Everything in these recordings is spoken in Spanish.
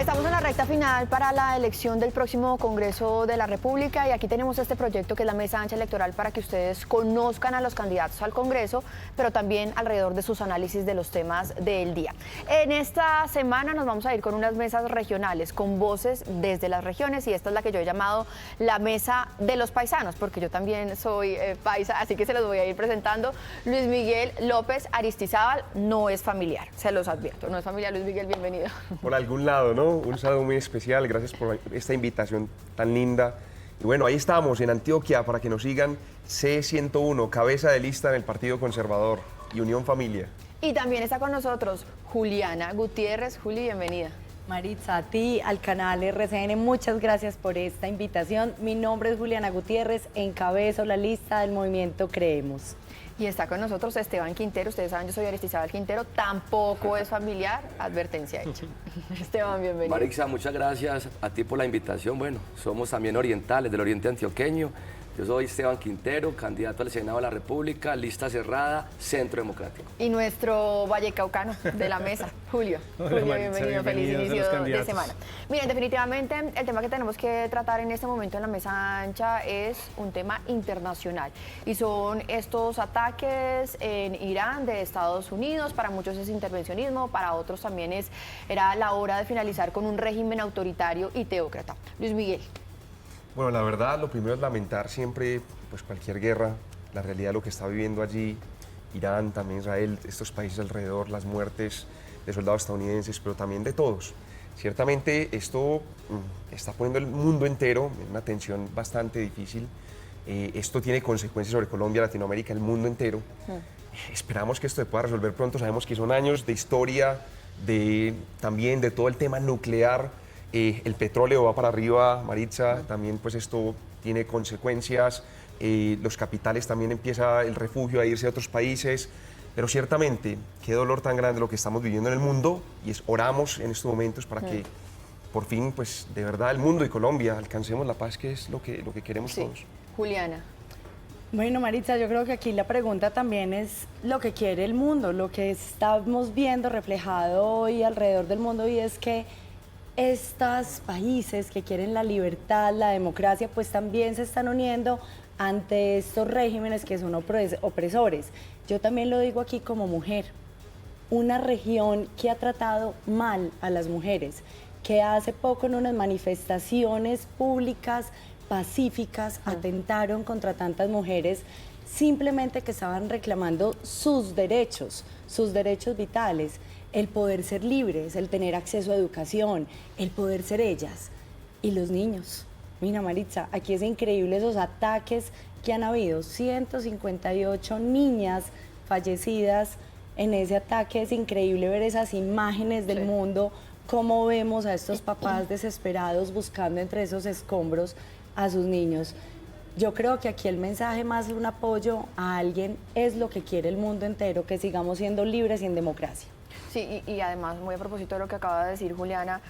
Estamos en la recta final para la elección del próximo Congreso de la República y aquí tenemos este proyecto que es la Mesa Ancha Electoral para que ustedes conozcan a los candidatos al Congreso, pero también alrededor de sus análisis de los temas del día. En esta semana nos vamos a ir con unas mesas regionales, con voces desde las regiones, y esta es la que yo he llamado la Mesa de los Paisanos, porque yo también soy paisa, así que se los voy a ir presentando. Luis Miguel López Aristizábal no es familiar, se los advierto, no es familiar. Luis Miguel, bienvenido. Por algún lado, ¿no? Un saludo muy especial, gracias por esta invitación tan linda. Y bueno, ahí estamos en Antioquia para que nos sigan. C101, cabeza de lista en el Partido Conservador y Unión Familia. Y también está con nosotros Juliana Gutiérrez. Juli, bienvenida. Maritza, a ti, al canal RCN, muchas gracias por esta invitación. Mi nombre es Juliana Gutiérrez, encabezo la lista del movimiento Creemos. Y está con nosotros Esteban Quintero. Ustedes saben, yo soy Aristizábal Quintero, tampoco es familiar, advertencia hecha. Esteban, bienvenido. Maritza, muchas gracias a ti por la invitación. Bueno, somos también orientales, del oriente antioqueño. Yo soy Esteban Quintero, candidato al Senado de la República, lista cerrada, Centro Democrático. Y nuestro vallecaucano de la mesa, Julio. Hola, Julio, Maritza, bienvenido, feliz inicio de semana. Miren, definitivamente el tema que tenemos que tratar en este momento en la mesa ancha es un tema internacional. Y son estos ataques en Irán de Estados Unidos. Para muchos es intervencionismo, para otros también era la hora de finalizar con un régimen autoritario y teócrata. Luis Miguel. Bueno, la verdad, lo primero es lamentar siempre pues, cualquier guerra, la realidad de lo que está viviendo allí, Irán, también Israel, estos países alrededor, las muertes de soldados estadounidenses, pero también de todos. Ciertamente esto está poniendo el mundo entero en una tensión bastante difícil. Esto tiene consecuencias sobre Colombia, Latinoamérica, el mundo entero. Esperamos que esto se pueda resolver pronto. Sabemos que son años de historia, también de todo el tema nuclear. El petróleo va para arriba, Maritza, también pues esto tiene consecuencias, los capitales también empieza el refugio a irse a otros países, pero ciertamente qué dolor tan grande lo que estamos viviendo en el mundo y oramos en estos momentos para que por fin pues de verdad el mundo y Colombia alcancemos la paz, que es lo que queremos todos. Juliana. Bueno, Maritza, yo creo que aquí la pregunta también es lo que quiere el mundo, lo que estamos viendo reflejado hoy alrededor del mundo, y es que estos países que quieren la libertad, la democracia, pues también se están uniendo ante estos regímenes que son opresores. Yo también lo digo aquí como mujer, una región que ha tratado mal a las mujeres, que hace poco en unas manifestaciones públicas pacíficas atentaron contra tantas mujeres simplemente que estaban reclamando sus derechos vitales. El poder ser libres, el tener acceso a educación, el poder ser ellas. Y los niños. Mira, Maritza, aquí es increíble esos ataques que han habido. 158 niñas fallecidas en ese ataque. Es increíble ver esas imágenes del mundo, cómo vemos a estos papás desesperados buscando entre esos escombros a sus niños. Yo creo que aquí el mensaje, más de un apoyo a alguien, es lo que quiere el mundo entero, que sigamos siendo libres y en democracia. Sí, y además, muy a propósito de lo que acaba de decir Juliana,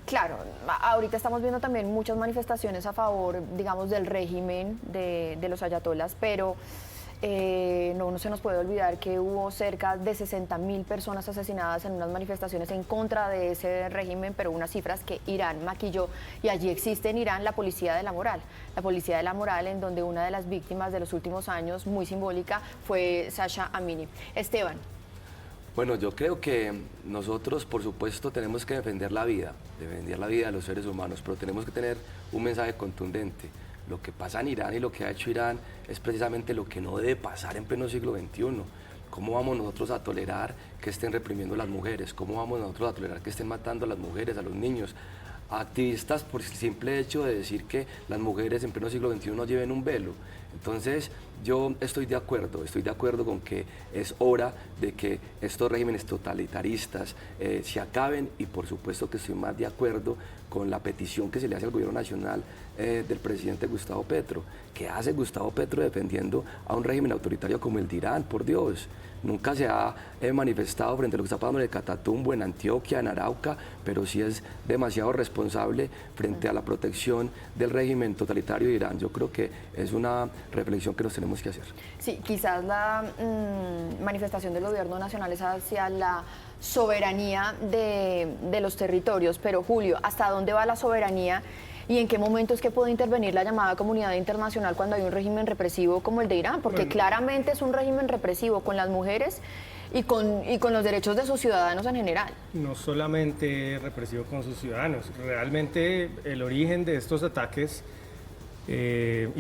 claro, ahorita estamos viendo también muchas manifestaciones a favor, digamos, del régimen de los ayatolas, pero no se nos puede olvidar que hubo cerca de 60.000 personas asesinadas en unas manifestaciones en contra de ese régimen, pero unas cifras que Irán maquilló, y allí existe en Irán la policía de la moral, en donde una de las víctimas de los últimos años, muy simbólica, fue Sasha Amini. Esteban. Bueno, yo creo que nosotros, por supuesto, tenemos que defender la vida de los seres humanos, pero tenemos que tener un mensaje contundente. Lo que pasa en Irán y lo que ha hecho Irán es precisamente lo que no debe pasar en pleno siglo XXI. ¿Cómo vamos nosotros a tolerar que estén reprimiendo a las mujeres? ¿Cómo vamos nosotros a tolerar que estén matando a las mujeres, a los niños? A activistas por el simple hecho de decir que las mujeres en pleno siglo XXI no lleven un velo. Entonces, yo estoy de acuerdo con que es hora de que estos regímenes totalitaristas se acaben, y por supuesto que estoy más de acuerdo con la petición que se le hace al gobierno nacional del presidente Gustavo Petro. ¿Qué hace Gustavo Petro defendiendo a un régimen autoritario como el de Irán? Por Dios, nunca se ha manifestado frente a lo que está pasando en el Catatumbo, en Antioquia, en Arauca, pero sí es demasiado responsable frente a la protección del régimen totalitario de Irán. Yo creo que es una reflexión que nos tenemos tenemos que hacer. Sí, quizás la manifestación del gobierno nacional es hacia la soberanía de los territorios, pero Julio, ¿hasta dónde va la soberanía y en qué momento es que puede intervenir la llamada comunidad internacional cuando hay un régimen represivo como el de Irán? Porque claramente es un régimen represivo con las mujeres y con los derechos de sus ciudadanos en general. No solamente represivo con sus ciudadanos, realmente el origen de estos ataques y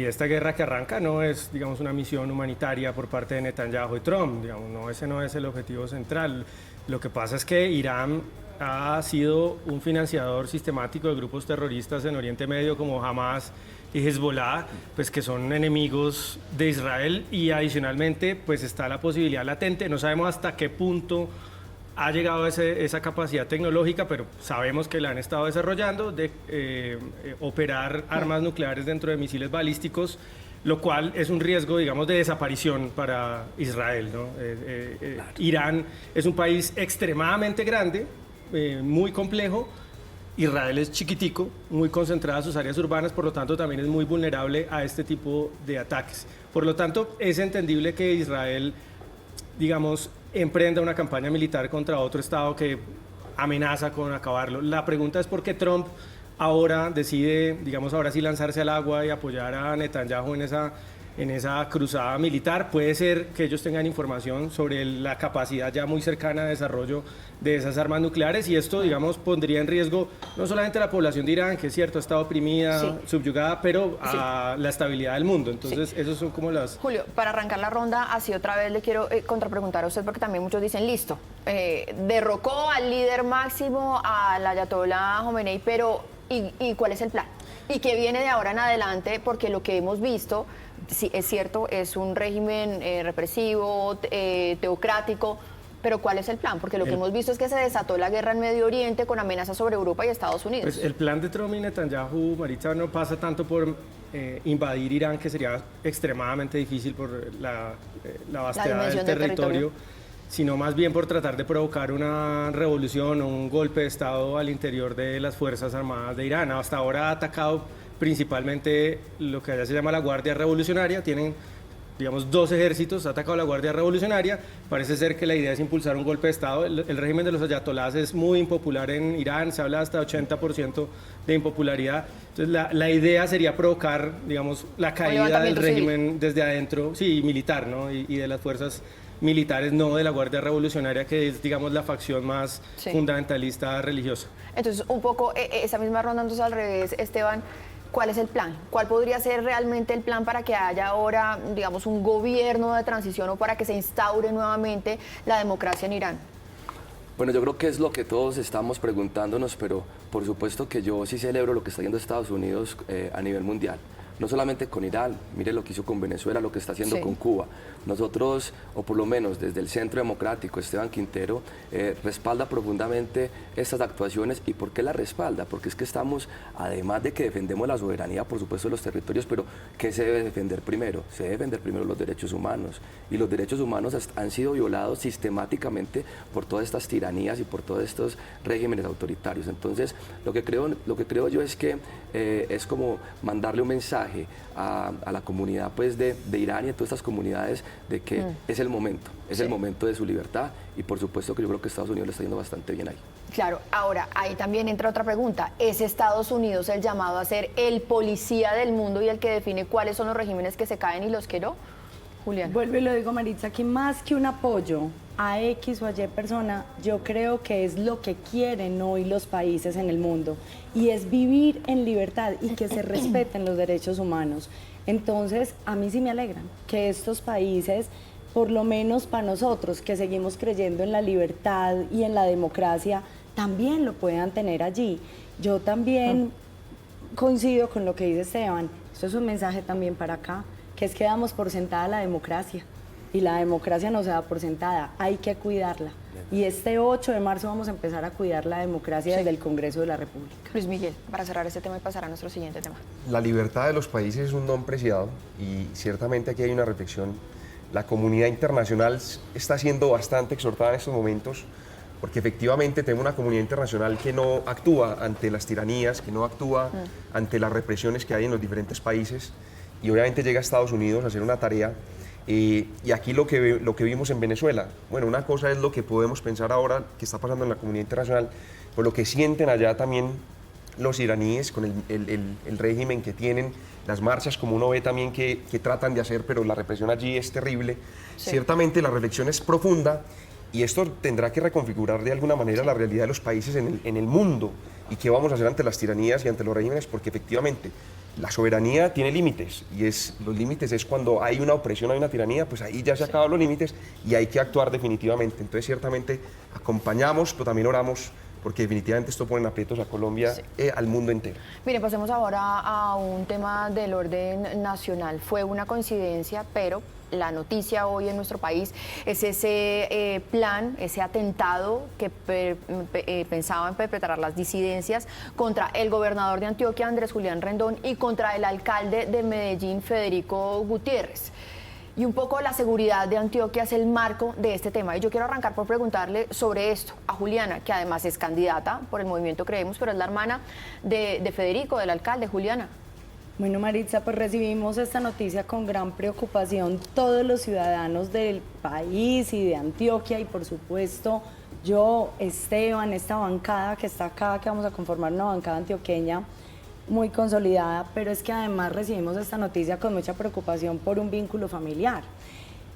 de esta guerra que arranca no es, digamos, una misión humanitaria por parte de Netanyahu y Trump, digamos, no, ese no es el objetivo central. Lo que pasa es que Irán ha sido un financiador sistemático de grupos terroristas en Oriente Medio como Hamas y Hezbollah, pues que son enemigos de Israel, y adicionalmente pues está la posibilidad latente, no sabemos hasta qué punto ha llegado esa capacidad tecnológica, pero sabemos que la han estado desarrollando de operar armas nucleares dentro de misiles balísticos, lo cual es un riesgo, digamos, de desaparición para Israel, ¿no? Irán es un país extremadamente grande, muy complejo. Israel es chiquitico, muy concentrada en sus áreas urbanas, por lo tanto también es muy vulnerable a este tipo de ataques. Por lo tanto, es entendible que Israel, digamos, emprenda una campaña militar contra otro Estado que amenaza con acabarlo. La pregunta es por qué Trump ahora decide, digamos, ahora sí lanzarse al agua y apoyar a Netanyahu en esa cruzada militar. Puede ser que ellos tengan información sobre la capacidad ya muy cercana de desarrollo de esas armas nucleares, y esto, digamos, pondría en riesgo no solamente a la población de Irán, que es cierto, ha estado oprimida, subyugada, pero a la estabilidad del mundo. Entonces, esos son como las... Julio, para arrancar la ronda, así otra vez le quiero contrapreguntar a usted, porque también muchos dicen, listo, derrocó al líder máximo, al ayatolá Jomenei, pero ¿y cuál es el plan? ¿Y qué viene de ahora en adelante? Porque lo que hemos visto, sí, es cierto, es un régimen represivo, teocrático, pero ¿cuál es el plan? Porque lo que hemos visto es que se desató la guerra en Medio Oriente con amenazas sobre Europa y Estados Unidos. Pues el plan de Trump y Netanyahu, Maritza, no pasa tanto por invadir Irán, que sería extremadamente difícil por la vastedad del territorio, sino más bien por tratar de provocar una revolución o un golpe de Estado al interior de las Fuerzas Armadas de Irán. Hasta ahora ha atacado principalmente lo que allá se llama la Guardia Revolucionaria. Tienen, digamos, 2 ejércitos, ha atacado a la Guardia Revolucionaria. Parece ser que la idea es impulsar un golpe de Estado. El régimen de los ayatolás es muy impopular en Irán, se habla hasta 80% de impopularidad. Entonces la idea sería provocar, digamos, la caída del régimen desde adentro, sí, militar, ¿no? Y de las fuerzas militares, no de la Guardia Revolucionaria, que es, digamos, la facción más fundamentalista religiosa. Entonces, un poco esa misma ronda, entonces al revés, Esteban, ¿cuál es el plan? ¿Cuál podría ser realmente el plan para que haya ahora, digamos, un gobierno de transición o para que se instaure nuevamente la democracia en Irán? Bueno, yo creo que es lo que todos estamos preguntándonos, pero por supuesto que yo sí celebro lo que está haciendo Estados Unidos a nivel mundial. No solamente con Irán, mire lo que hizo con Venezuela, lo que está haciendo con Cuba. Nosotros, o por lo menos desde el Centro Democrático, Esteban Quintero, respalda profundamente estas actuaciones. ¿Y por qué la respalda? Porque es que estamos, además de que defendemos la soberanía, por supuesto, de los territorios, pero ¿qué se debe defender primero? Se debe defender primero los derechos humanos. Y los derechos humanos han sido violados sistemáticamente por todas estas tiranías y por todos estos regímenes autoritarios. Entonces, lo que creo yo es que es como mandarle un mensaje a la comunidad, pues, de Irán y a todas estas comunidades de que es el momento, el momento de su libertad, y por supuesto que yo creo que Estados Unidos le está yendo bastante bien ahí. Claro, ahora ahí también entra otra pregunta. ¿Es Estados Unidos el llamado a ser el policía del mundo y el que define cuáles son los regímenes que se caen y los que no? Julián. Vuelvo y lo digo, Maritza, que más que un apoyo a X o a Y persona, yo creo que es lo que quieren hoy los países en el mundo, y es vivir en libertad y que se respeten los derechos humanos. Entonces, a mí sí me alegra que estos países, por lo menos para nosotros, que seguimos creyendo en la libertad y en la democracia, también lo puedan tener allí. Yo también coincido con lo que dice Esteban. Esto es un mensaje también para acá, que es que damos por sentada la democracia, y la democracia no se da por sentada, hay que cuidarla. Y este 8 de marzo vamos a empezar a cuidar la democracia desde el Congreso de la República. Luis Miguel, para cerrar este tema y pasar a nuestro siguiente tema. La libertad de los países es un don preciado, y ciertamente aquí hay una reflexión. La comunidad internacional está siendo bastante exhortada en estos momentos, porque efectivamente tenemos una comunidad internacional que no actúa ante las tiranías, que no actúa ante las represiones que hay en los diferentes países. y obviamente llega a Estados Unidos a hacer una tarea. Y aquí lo que vimos en Venezuela, bueno, una cosa es lo que podemos pensar ahora que está pasando en la comunidad internacional, pero lo que sienten allá también los iraníes con el régimen que tienen, las marchas como uno ve también que tratan de hacer, pero la represión allí es terrible. Sí. Ciertamente la reflexión es profunda y esto tendrá que reconfigurar de alguna manera la realidad de los países en el mundo y qué vamos a hacer ante las tiranías y ante los regímenes, porque efectivamente la soberanía tiene límites y los límites es cuando hay una opresión, hay una tiranía, pues ahí ya se acaban los límites y hay que actuar definitivamente. Entonces ciertamente acompañamos, pero también oramos porque definitivamente esto pone en aprietos a Colombia, al mundo entero. Mire, pasemos ahora a un tema del orden nacional. Fue una coincidencia, pero la noticia hoy en nuestro país es ese plan, ese atentado que pensaban perpetrar las disidencias contra el gobernador de Antioquia, Andrés Julián Rendón, y contra el alcalde de Medellín, Federico Gutiérrez. Y un poco la seguridad de Antioquia es el marco de este tema. Y yo quiero arrancar por preguntarle sobre esto a Juliana, que además es candidata por el movimiento Creemos, pero es la hermana de Federico, del alcalde. Juliana. Bueno, Maritza, pues recibimos esta noticia con gran preocupación todos los ciudadanos del país y de Antioquia y por supuesto yo, Esteban, esta bancada que está acá, que vamos a conformar una bancada antioqueña muy consolidada, pero es que además recibimos esta noticia con mucha preocupación por un vínculo familiar.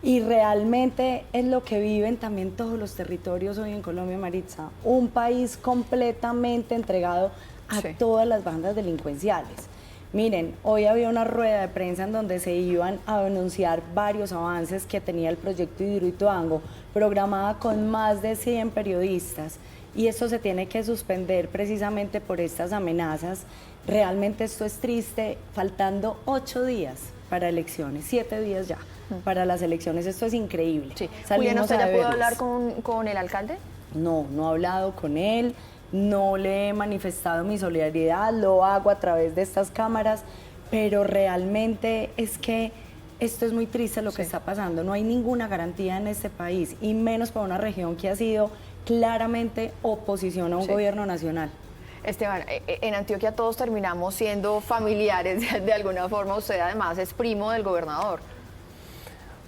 Y realmente es lo que viven también todos los territorios hoy en Colombia, Maritza. Un país completamente entregado a todas las bandas delincuenciales. Miren, hoy había una rueda de prensa en donde se iban a anunciar varios avances que tenía el proyecto Hidroituango, programada con más de 100 periodistas. Y esto se tiene que suspender precisamente por estas amenazas. Realmente esto es triste, faltando 8 días para elecciones, 7 días ya para las elecciones, esto es increíble. Sí. Juliana, ¿usted ya pudo hablar con el alcalde? No, no he hablado con él, no le he manifestado mi solidaridad, lo hago a través de estas cámaras, pero realmente es que esto es muy triste lo que está pasando, no hay ninguna garantía en este país, y menos para una región que ha sido claramente oposición a un gobierno nacional. Esteban, en Antioquia todos terminamos siendo familiares de alguna forma. Usted además es primo del gobernador.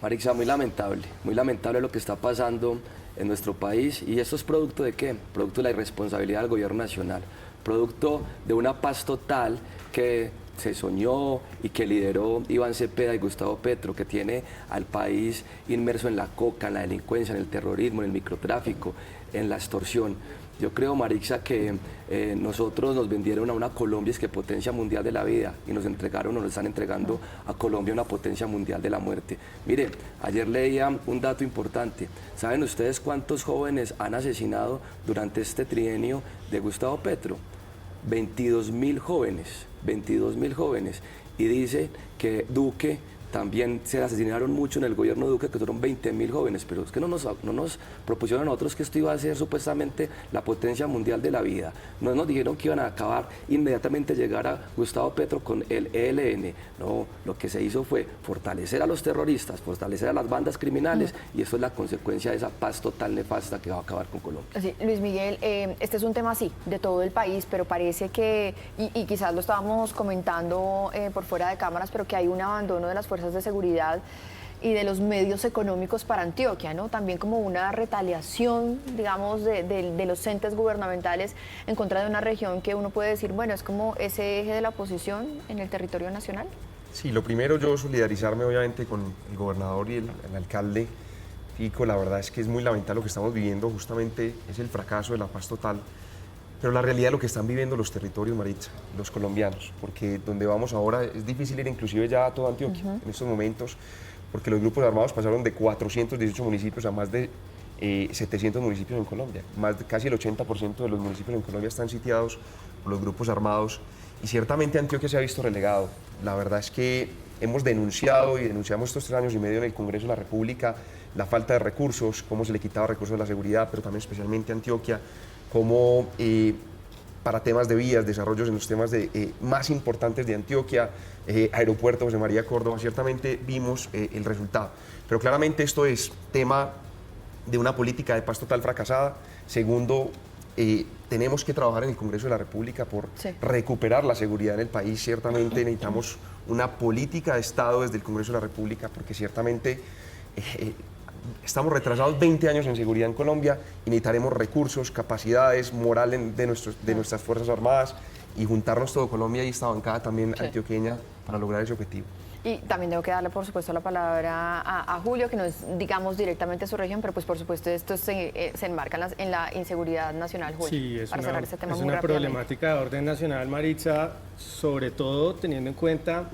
Marixa, muy lamentable lo que está pasando en nuestro país. ¿Y esto es producto de qué? Producto de la irresponsabilidad del gobierno nacional, producto de una paz total que se soñó y que lideró Iván Cepeda y Gustavo Petro, que tiene al país inmerso en la coca, en la delincuencia, en el terrorismo, en el microtráfico, en la extorsión. Yo creo, Marixa, que nosotros nos vendieron a una Colombia es que potencia mundial de la vida y nos están entregando a Colombia una potencia mundial de la muerte. Mire, ayer leía un dato importante. ¿Saben ustedes cuántos jóvenes han asesinado durante este trienio de Gustavo Petro? 22.000 jóvenes, 22.000 jóvenes. Y dice que Duque también se asesinaron mucho en el gobierno de Duque, que fueron 20.000 jóvenes, pero es que no nos propusieron a nosotros que esto iba a ser supuestamente la potencia mundial de la vida. No nos dijeron que iban a acabar inmediatamente llegar a Gustavo Petro con el ELN. No, lo que se hizo fue fortalecer a los terroristas, fortalecer a las bandas criminales, y eso es la consecuencia de esa paz total nefasta que va a acabar con Colombia. Sí, Luis Miguel, este es un tema así, de todo el país, pero parece que, y quizás lo estábamos comentando por fuera de cámaras, pero que hay un abandono de las fuerzas de seguridad y de los medios económicos para Antioquia, ¿no? También como una retaliación, digamos, de los entes gubernamentales en contra de una región que uno puede decir, bueno, es como ese eje de la oposición en el territorio nacional. Sí, lo primero yo solidarizarme obviamente con el gobernador y el alcalde Fico. La verdad es que es muy lamentable lo que estamos viviendo, justamente es el fracaso de la paz total. Pero la realidad de lo que están viviendo los territorios, Maritza, los colombianos, porque donde vamos ahora es difícil ir inclusive ya a toda Antioquia en estos momentos, porque los grupos armados pasaron de 418 municipios a más de 700 municipios en Colombia. Casi el 80% de los municipios en Colombia están sitiados por los grupos armados y ciertamente Antioquia se ha visto relegado. La verdad es que hemos denunciado y denunciamos estos 3 años y medio en el Congreso de la República la falta de recursos, cómo se le quitaba recursos a la seguridad, pero también especialmente a Antioquia, como para temas de vías, desarrollos en los temas más importantes de Antioquia, aeropuerto José María Córdoba, ciertamente vimos el resultado. Pero claramente esto es tema de una política de paz total fracasada. Segundo, tenemos que trabajar en el Congreso de la República por Sí. recuperar la seguridad en el país. Ciertamente necesitamos una política de Estado desde el Congreso de la República, porque ciertamente estamos retrasados 20 años en seguridad en Colombia y necesitaremos recursos, capacidades, moral de nuestras Fuerzas Armadas y juntarnos todo Colombia y esta bancada también Sí. antioqueña para lograr ese objetivo. Y también tengo que darle, por supuesto, la palabra a Julio, que no es, digamos, directamente su región, pero pues por supuesto esto se enmarca en la inseguridad nacional, Julio. Sí, es para cerrar este tema es muy una rápidamente. problemática de orden nacional, Maritza, sobre todo teniendo en cuenta,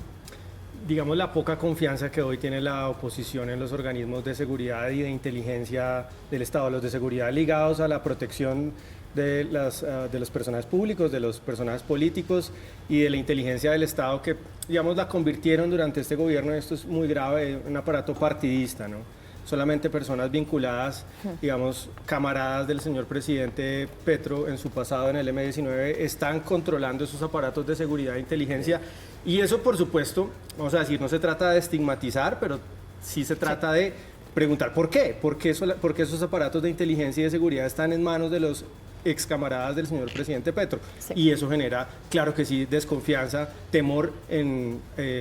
digamos, la poca confianza que hoy tiene la oposición en los organismos de seguridad y de inteligencia del Estado, los de seguridad ligados a la protección de los personajes públicos, de los personajes políticos y de la inteligencia del Estado que, digamos, la convirtieron durante este gobierno, y esto es muy grave, en un aparato partidista, ¿no? Solamente personas vinculadas, digamos, camaradas del señor presidente Petro en su pasado en el M-19 están controlando esos aparatos de seguridad e inteligencia. Y eso, por supuesto, vamos a decir, no se trata de estigmatizar, pero sí se trata de preguntar por qué. ¿Por qué esos aparatos de inteligencia y de seguridad están en manos de los ex camaradas del señor presidente Petro? Sí. Y eso genera, claro que sí, desconfianza, temor en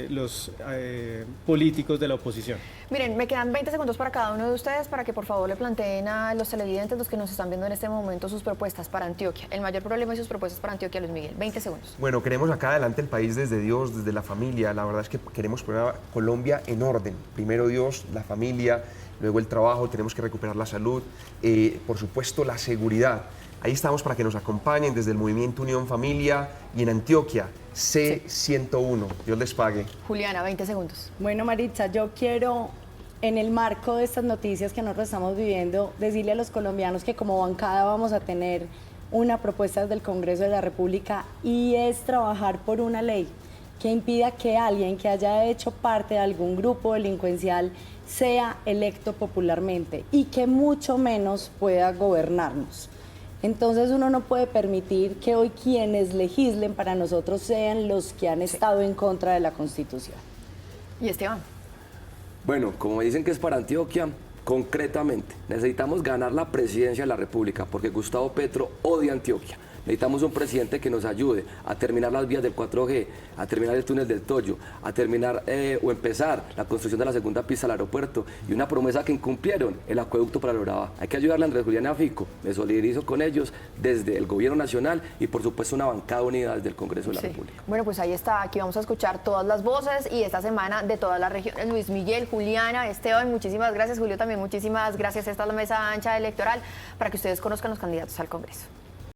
los políticos de la oposición. Miren, me quedan 20 segundos para cada uno de ustedes para que por favor le planteen a los televidentes, los que nos están viendo en este momento, sus propuestas para Antioquia. El mayor problema y sus propuestas para Antioquia, Luis Miguel. 20 segundos. Bueno, queremos sacar adelante el país desde Dios, desde la familia. La verdad es que queremos poner a Colombia en orden. Primero Dios, la familia, luego el trabajo, tenemos que recuperar la salud, por supuesto la seguridad. Ahí estamos para que nos acompañen desde el Movimiento Unión Familia y en Antioquia, C101. Dios les pague. Juliana, 20 segundos. Bueno, Maritza, yo quiero, en el marco de estas noticias que nosotros estamos viviendo, decirle a los colombianos que como bancada vamos a tener una propuesta desde el Congreso de la República y es trabajar por una ley que impida que alguien que haya hecho parte de algún grupo delincuencial sea electo popularmente y que mucho menos pueda gobernarnos. Entonces uno no puede permitir que hoy quienes legislen para nosotros sean los que han estado en contra de la Constitución. Y Esteban. Bueno, como dicen que es para Antioquia, concretamente, necesitamos ganar la presidencia de la República, porque Gustavo Petro odia Antioquia. Necesitamos un presidente que nos ayude a terminar las vías del 4G, a terminar el túnel del Toyo, a terminar o empezar la construcción de la segunda pista al aeropuerto y una promesa que incumplieron, el acueducto para el Urabá. Hay que ayudarle a Andrés Julián y a Fico. Me solidarizo con ellos desde el gobierno nacional y por supuesto una bancada unida desde el Congreso de la Sí. República. Bueno, pues ahí está. Aquí vamos a escuchar todas las voces y esta semana de todas las regiones. Luis Miguel, Juliana, Esteban, muchísimas gracias. Julio también, muchísimas gracias. Esta es la mesa ancha electoral para que ustedes conozcan los candidatos al Congreso.